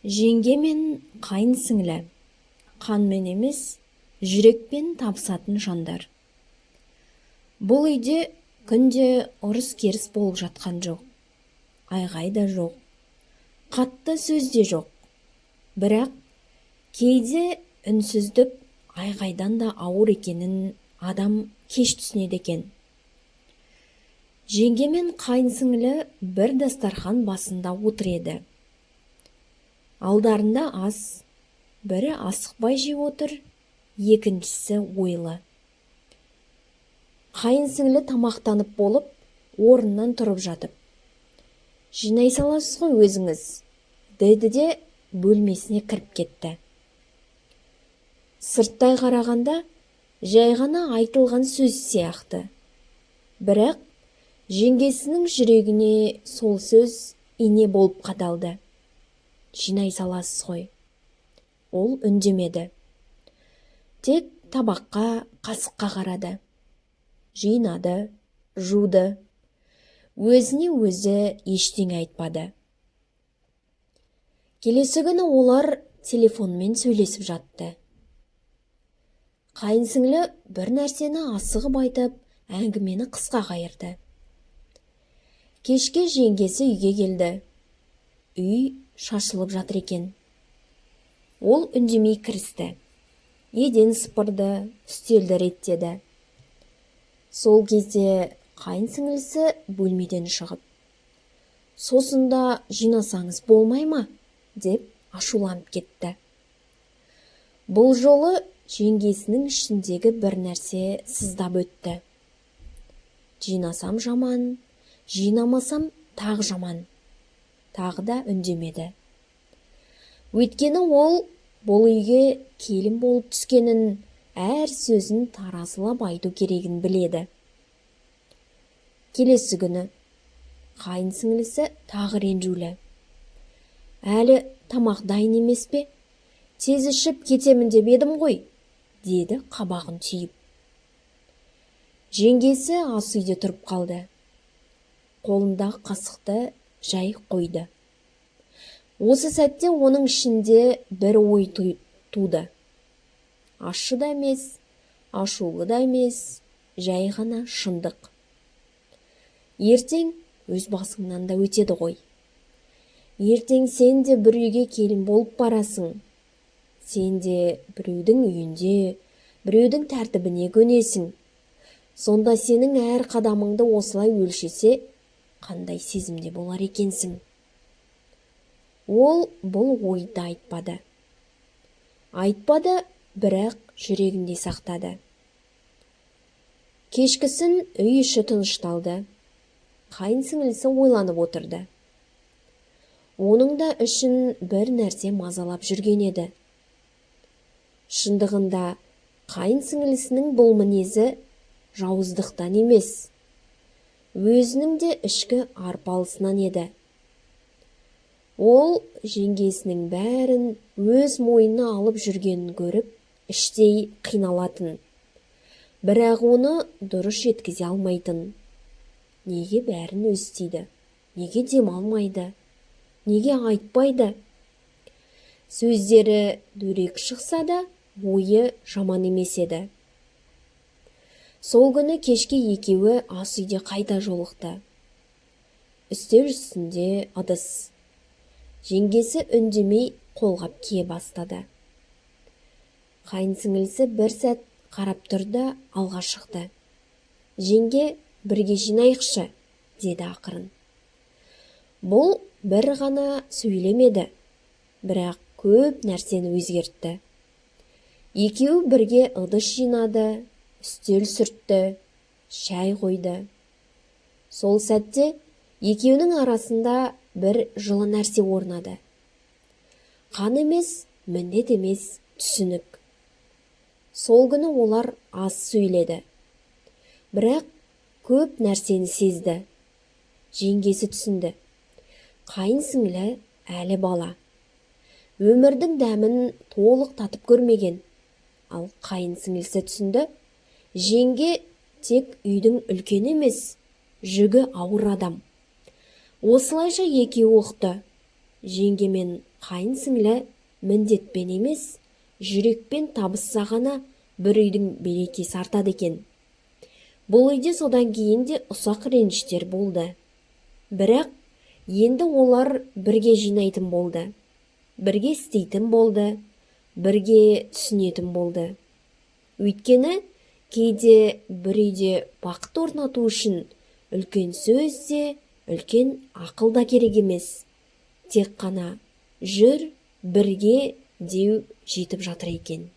Жеңге мен қайын сіңлі, қанмен емес, жүрекпен табысатын жандар. Бұл үйде күнде ұрыс-керіс болып жатқан жоқ. Айғай да жоқ, қатты сөз де жоқ. Бірақ кейде үнсіздік айғайдан да ауыр екенін адам кеш түсінеді екен. Жеңге мен қайын сіңлі бір дастархан басында отыр еді. Алдарында ас, бірі асықпай жеп отыр, екіншісі ойлы. Қайын сіңлі тамақтанып болып, орнынан тұрып жатып: "Жинай саласыз ғой өзіңіз", деді де бөлмесіне кіріп кетті. Сырттай қарағанда жай ғана айтылған сөз сияқты. Бірақ жеңгесінің жүрегіне сол сөз ине болып қадалды. "Жинай саласыз ғой". Ол үндемеді. Тек табаққа, қасыққа қарады. Жинады, жуды. Өзіне өзі ештеңе айтпады. Келесі күні олар телефонмен сөйлесіп жатты. Қайын сіңлі бір нәрсені асығып айтып, әңгімені қысқа қайырды. Кешке жеңгесі үйге келді. Үй шашылып жатыр екен. Ол үндемей кірісті. Еден сыпырды, үстелді реттеді. Сол кезде қайын сіңлісі бөлмеден шығып: "Сосын да жинасаңыз болмай ма?" деп ашуланып кетті. Бұл жолы жеңгесінің ішіндегі бір нәрсе сыздап өтті. Жинасам жаман, жинамасам тағы жаман. Тағы да үндемеді. Өйткені ол бұл үйге келін болып түскенін, әр сөзін таразылап айту керегін біледі. Келесі күні қайын сіңлісі тағы ренжулі: "Әлі тамақ дайын емес пе? Тез ішіп кетемін деп едім ғой", деді қабағын түйіп. Жеңгесі ас үйде тұрып қалды. Қолындағы қасықты жай қойды. Осы сәтте оның ішінде бір ой туды. Ащы да емес, ашулы да емес, жай ғана шындық. Ертең өз басыңнан да өтеді ғой. Ертең сен де бір үйге келін болып барасың. Сен де біреудің үйінде, біреудің тәртібіне көнесің. Сонда сенің әр қадамыңды осылай өлшесе, қандай сезімде болар екенсің? Ол бұл ойды айтпады. Бірақ жүрегінде сақтады. Кешкісін үй іші тынышталды. Қайын сіңлісі ойланып отырды. Оның да ішін бір нәрсе мазалап жүрген еді. Шындығында қайын сіңлісінің бұл мінезі жауыздықтан емес, өзінің де ішкі арпалысынан еді. Ол жеңгесінің бәрін өз мойнына алып жүргенін көріп, іштей қиналатын. Бірақ оны дұрыс жеткізе алмайтын. Неге бәрін өзі істейді? Неге демалмайды? Неге айтпайды? Сөздері дөрекі шықса да, ойы жаман емес еді. Сол күні кешке екеуі ас үйде қайта жолықты. Үстел үстінде ыдыс. Жеңгесі үндемей қолғап кие бастады. Қайын сіңлісі бір сәт қарап тұрды, алға шықты. "Жеңге, бірге жинайықшы", деді ақырын. Бұл бір ғана сөйлемеді, бірақ көп нәрсені өзгертті. Екеуі бірге ыдыс жинады, үстел сүртті, шай қойды. Сол сәтте екеуінің арасында бір жылы нәрсе орнады. Қан емес, міндет емес, түсінік. Сол күні олар аз сөйледі. Бірақ көп нәрсені сезді. Жеңгесі түсінді. Қайын сіңлі әлі бала. Өмірдің дәмін толық татып көрмеген. Ал қайын сіңлісі түсінді. Жеңге тек үйдің үлкен емес, жүгі ауыр адам. Осылайша екеуі ұқты. Жеңге мен қайын сіңлі міндетпен емес, жүрекпен табысса ғана бір үйдің берекесі артады екен. Бұл үйде содан кейін де ұсақ реніштер болды. Бірақ енді олар бірге жинайтын болды, бірге істейтін болды, бірге түсінетін болды. Өйткені кейде бір үйде бақыт орнату үшін үлкен сөз де, үлкен ақыл да керек емес. Тек қана жүр бірге деу жетіп жатыр екен.